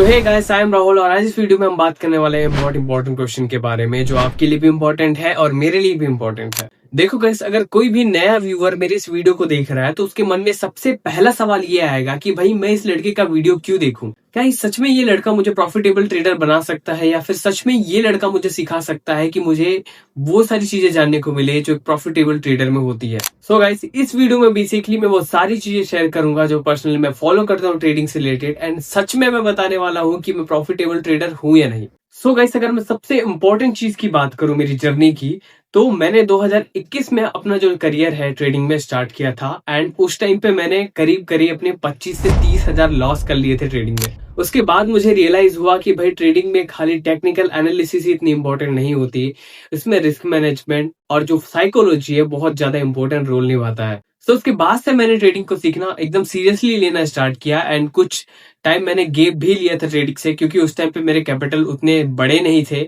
So hey guys, I am Rahul और आज इस वीडियो में हम बात करने वाले हैं बहुत इंपॉर्टेंट क्वेश्चन के बारे में जो आपके लिए भी इंपॉर्टेंट है और मेरे लिए भी इंपॉर्टेंट है। देखो गाइस, अगर कोई भी नया व्यूअर मेरे इस वीडियो को देख रहा है तो उसके मन में सबसे पहला सवाल ये आएगा कि भाई मैं इस लड़के का वीडियो क्यों देखूं? क्या सच में ये लड़का मुझे प्रॉफिटेबल ट्रेडर बना सकता है या फिर सच में ये लड़का मुझे सिखा सकता है कि मुझे वो सारी चीजें जानने को मिले जो एक प्रॉफिटेबल ट्रेडर में होती है। सो गाइस, इस वीडियो में बेसिकली मैं वो सारी चीजें शेयर करूंगा जो पर्सनली मैं फॉलो करता हूँ ट्रेडिंग से रिलेटेड, एंड सच में मैं बताने वाला हूँ कि मैं प्रॉफिटेबल ट्रेडर हूँ या नहीं। सो गाइस, अगर मैं सबसे इंपॉर्टेंट चीज की बात करूं मेरी जर्नी की, तो मैंने 2021 में अपना जो करियर है ट्रेडिंग में स्टार्ट किया था, एंड उस टाइम पे मैंने करीब करीब अपने 25 से 30 हजार लॉस कर लिए थे ट्रेडिंग में। उसके बाद मुझे रियलाइज हुआ कि भाई ट्रेडिंग में खाली टेक्निकल एनालिसिस ही इतनी इंपॉर्टेंट नहीं होती, इसमें रिस्क मैनेजमेंट और जो साइकोलॉजी है बहुत ज्यादा इंपॉर्टेंट रोल निभाता है। तो उसके बाद से मैंने ट्रेडिंग को सीखना एकदम सीरियसली लेना स्टार्ट किया, एंड कुछ टाइम मैंने गैप भी लिया था ट्रेडिंग से क्योंकि उस टाइम पे मेरे कैपिटल उतने बड़े नहीं थे,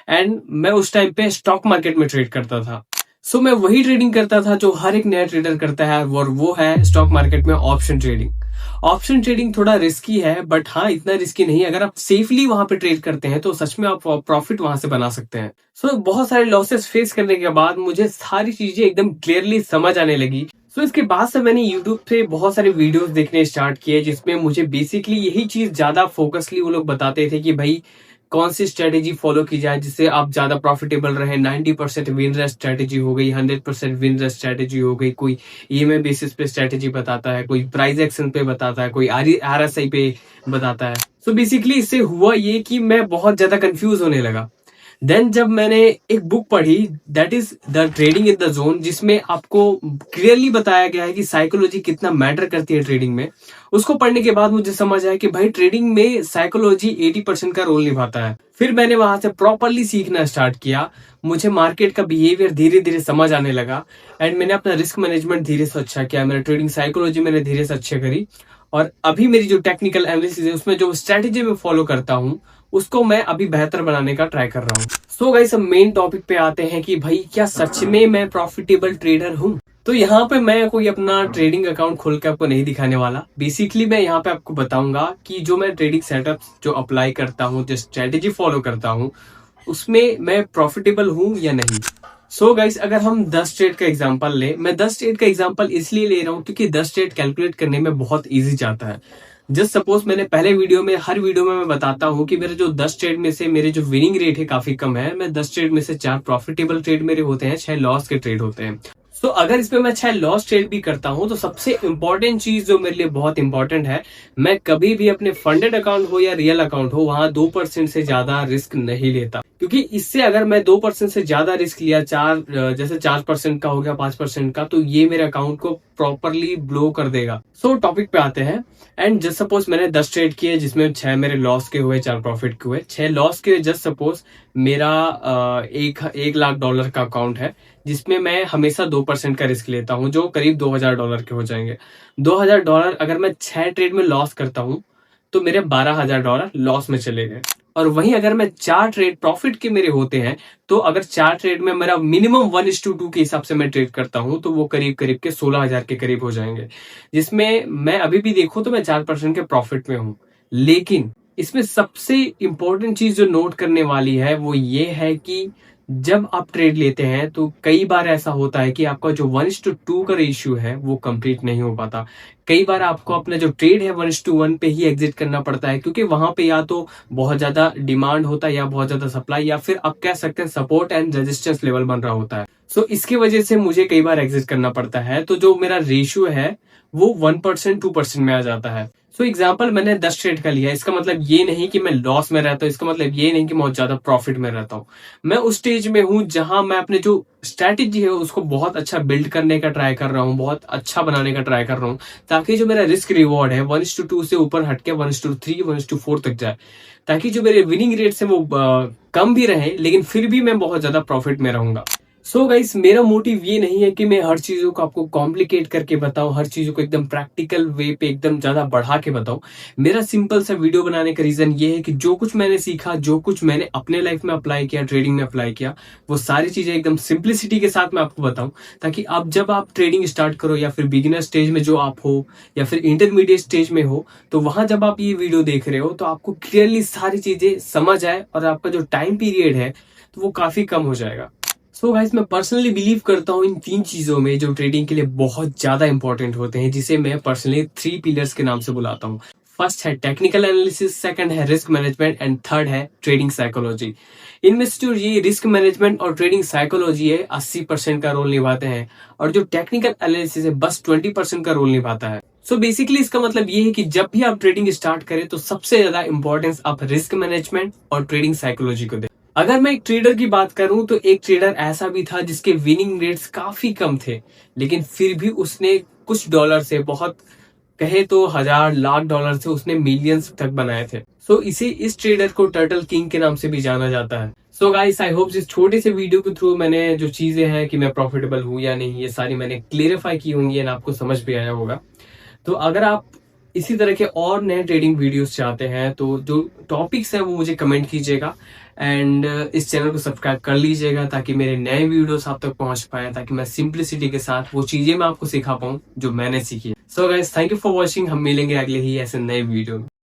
एंड मैं उस टाइम पे स्टॉक मार्केट में ट्रेड करता था। सो मैं वही ट्रेडिंग करता था जो हर एक नया ट्रेडर करता है, और वो है स्टॉक मार्केट में ऑप्शन ट्रेडिंग। ऑप्शन ट्रेडिंग थोड़ा रिस्की है, बट हाँ इतना रिस्की नहीं। अगर आप सेफली वहां पे ट्रेड करते हैं तो सच में आप प्रॉफिट वहां से बना सकते हैं। सो बहुत सारे लॉसेस फेस करने के बाद मुझे सारी चीजें एकदम क्लियरली समझ आने लगी। सो इसके बाद से मैंने यूट्यूब पे बहुत सारे वीडियोस देखने स्टार्ट किए जिसमें मुझे बेसिकली यही चीज ज्यादा फोकसली वो लोग बताते थे कि भाई कौन सी स्ट्रेटेजी फॉलो की जाए जिससे आप ज्यादा प्रॉफिटेबल रहे। 90% विन रेट स्ट्रेटेजी हो गई, 100% विन रेट स्ट्रेटेजी हो गई, कोई ईएमए बेसिस पे स्ट्रेटेजी बताता है, कोई प्राइस एक्शन पे बताता है, कोई आरएसआई पे बताता है। सो बेसिकली इससे हुआ ये कि मैं बहुत ज्यादा कंफ्यूज होने लगा। देन जब मैंने एक बुक पढ़ी that is the trading in the zone, जिसमें आपको क्लियरली बताया गया है कि साइकोलॉजी कितना मैटर करती है ट्रेडिंग में, उसको पढ़ने के बाद मुझे समझ आया कि भाई ट्रेडिंग में साइकोलॉजी 80% का रोल निभाता है। फिर मैंने वहां से प्रॉपरली सीखना स्टार्ट किया, मुझे मार्केट का बिहेवियर धीरे धीरे समझ आने लगा, एंड मैंने अपना रिस्क मैनेजमेंट धीरे से अच्छा किया, मेरा ट्रेडिंग साइकोलॉजी मैंने धीरे से अच्छी करी, और अभी मेरी जो टेक्निकल एनालिसिस है उसमें जो स्ट्रेटेजी मैं फॉलो करता हूँ उसको मैं अभी बेहतर बनाने का ट्राई कर रहा हूँ। सो गाइस, हम मेन टॉपिक पे आते हैं कि भाई क्या सच में मैं प्रॉफिटेबल ट्रेडर हूँ? तो यहाँ पे मैं कोई अपना ट्रेडिंग अकाउंट खोल के आपको नहीं दिखाने वाला। बेसिकली मैं यहाँ पे आपको बताऊंगा कि जो मैं ट्रेडिंग सेटअप जो अप्लाई करता हूँ, जो स्ट्रेटेजी फॉलो करता हूँ, उसमें मैं प्रॉफिटेबल हूँ या नहीं। सो गाइस, अगर हम 10 ट्रेड का एग्जांपल ले, मैं 10 ट्रेड का एग्जांपल इसलिए ले रहा हूँ क्योंकि 10 ट्रेड कैलकुलेट करने में बहुत इजी जाता है। जस्ट सपोज मैंने पहले वीडियो में, हर वीडियो में मैं बताता हूँ कि मेरे जो 10 ट्रेड में से मेरे जो विनिंग रेट है काफी कम है। मैं 10 ट्रेड में से 4 प्रॉफिटेबल ट्रेड मेरे होते हैं, 6 लॉस के ट्रेड होते हैं। तो अगर इसमें मैं 6 लॉस ट्रेड भी करता हूं तो सबसे इंपॉर्टेंट चीज जो मेरे लिए बहुत इंपॉर्टेंट है, मैं कभी भी अपने फंडेड अकाउंट हो या रियल अकाउंट हो वहां 2% से ज्यादा रिस्क नहीं लेता, क्योंकि इससे अगर मैं 2% से ज्यादा रिस्क लिया, जैसे 4% का हो गया, 5% का, तो ये मेरे अकाउंट को प्रॉपरली ब्लो कर देगा। सो टॉपिक पे आते हैं, एंड जस्ट सपोज मैंने 10 ट्रेड किए जिसमें 6 मेरे लॉस के हुए, 4 प्रॉफिट के हुए। 6 लॉस के, जस्ट सपोज मेरा $1 लाख का अकाउंट है जिसमें मैं हमेशा 2% का रिस्क लेता हूं, जो करीब $2000 के हो जाएंगे। $2000 अगर मैं 6 ट्रेड में लॉस करता हूं तो मेरे $12000 लॉस में चले गए। और वहीं अगर मैं 4 ट्रेड प्रॉफिट के मेरे होते हैं, तो अगर 4 ट्रेड में मेरा मिनिमम 1:2 के हिसाब से मैं ट्रेड करता हूं तो वो करीब करीब के 16000 के करीब हो जाएंगे, जिसमें मैं अभी भी देखूं तो मैं 4% के प्रॉफिट में हूं। लेकिन इसमें सबसे इंपॉर्टेंट चीज जो नोट करने वाली है वो ये है कि जब आप ट्रेड लेते हैं तो कई बार ऐसा होता है कि आपका जो 1:2 का रेशियो है वो कंप्लीट नहीं हो पाता। कई बार आपको अपना जो ट्रेड है 1:1 पे ही एग्जिट करना पड़ता है, क्योंकि वहां पे या तो बहुत ज्यादा डिमांड होता है या बहुत ज्यादा सप्लाई, या फिर आप कह सकते हैं सपोर्ट एंड रेजिस्टेंस लेवल बन रहा होता है। सो इसकी वजह से मुझे कई बार एग्जिट करना पड़ता है, तो जो मेरा रेशियो है वो 1% 2% में आ जाता है। सो एग्जाम्पल मैंने 10 ट्रेड का लिया, इसका मतलब ये नहीं कि मैं लॉस में रहता हूँ, इसका मतलब ये नहीं कि मैं बहुत ज्यादा प्रॉफिट में रहता हूँ। मैं उस स्टेज में हूँ जहां मैं अपने जो स्ट्रैटेजी है उसको बहुत अच्छा बिल्ड करने का ट्राई कर रहा हूँ, बहुत अच्छा बनाने का ट्राई कर रहा हूँ, ताकि जो मेरा रिस्क रिवॉर्ड है 1:2 से ऊपर हटके 1:3 1:4 तक जाए, ताकि जो मेरे विनिंग रेट्स है वो कम भी रहे लेकिन फिर भी मैं बहुत ज्यादा प्रॉफिट में रहूंगा। सो गाइस, मेरा मोटिव ये नहीं है कि मैं हर चीजों को आपको कॉम्प्लिकेट करके बताऊं, हर चीजों को एकदम प्रैक्टिकल वे पे एकदम ज्यादा बढ़ा के बताऊं। मेरा सिंपल सा वीडियो बनाने का रीजन ये है कि जो कुछ मैंने सीखा, जो कुछ मैंने अपने लाइफ में अप्लाई किया, ट्रेडिंग में अप्लाई किया, वो सारी चीजें एकदम सिंप्लिसिटी के साथ मैं आपको बताऊं, ताकि आप जब आप ट्रेडिंग स्टार्ट करो, या फिर बिगिनर स्टेज में जो आप हो, या फिर इंटरमीडिएट स्टेज में हो, तो वहां जब आप ये वीडियो देख रहे हो तो आपको क्लियरली सारी चीजें समझ आए और आपका जो टाइम पीरियड है तो वो काफी कम हो जाएगा। सो गाइस, मैं पर्सनली बिलीव करता हूँ इन 3 चीजों में जो ट्रेडिंग के लिए बहुत ज्यादा इंपॉर्टेंट होते हैं, जिसे मैं पर्सनली 3 पिलर्स के नाम से बुलाता हूँ। फर्स्ट है टेक्निकल एनालिसिस, सेकंड है रिस्क मैनेजमेंट एंड थर्ड है ट्रेडिंग साइकोलॉजी। इनमें से जो ये रिस्क मैनेजमेंट और ट्रेडिंग साइकोलॉजी है 80% का रोल निभाते हैं, और जो टेक्निकल एनालिसिस है बस 20% का रोल निभाता है। सो बेसिकली इसका मतलब ये है कि जब भी आप ट्रेडिंग स्टार्ट करें तो सबसे ज्यादा इंपॉर्टेंस आप रिस्क मैनेजमेंट और ट्रेडिंग साइकोलॉजी को दें। अगर मैं एक ट्रेडर की बात करूं तो एक ट्रेडर ऐसा भी था जिसके विनिंग रेट्स काफी कम थे, लेकिन फिर भी उसने कुछ डॉलर से, बहुत कहे तो हजार लाख डॉलर से उसने मिलियंस तक बनाए थे। सो इस ट्रेडर को टर्टल किंग के नाम से भी जाना जाता है। सो गाइस, आई होप इस छोटे से वीडियो के थ्रू मैंने जो चीजें हैं कि मैं प्रॉफिटेबल हूं या नहीं, ये सारी मैंने क्लियरिफाई की होंगी एंड आपको समझ भी आया होगा। तो अगर आप इसी तरह के और नए ट्रेडिंग वीडियोस चाहते हैं तो जो टॉपिक्स है वो मुझे कमेंट कीजिएगा, एंड इस चैनल को सब्सक्राइब कर लीजिएगा ताकि मेरे नए वीडियोस आप तक पहुंच पाए, ताकि मैं सिंप्लिसिटी के साथ वो चीजें मैं आपको सिखा पाऊं जो मैंने सीखी है। So guys, thank you for watching. हम मिलेंगे अगले ही ऐसे नए वीडियो में।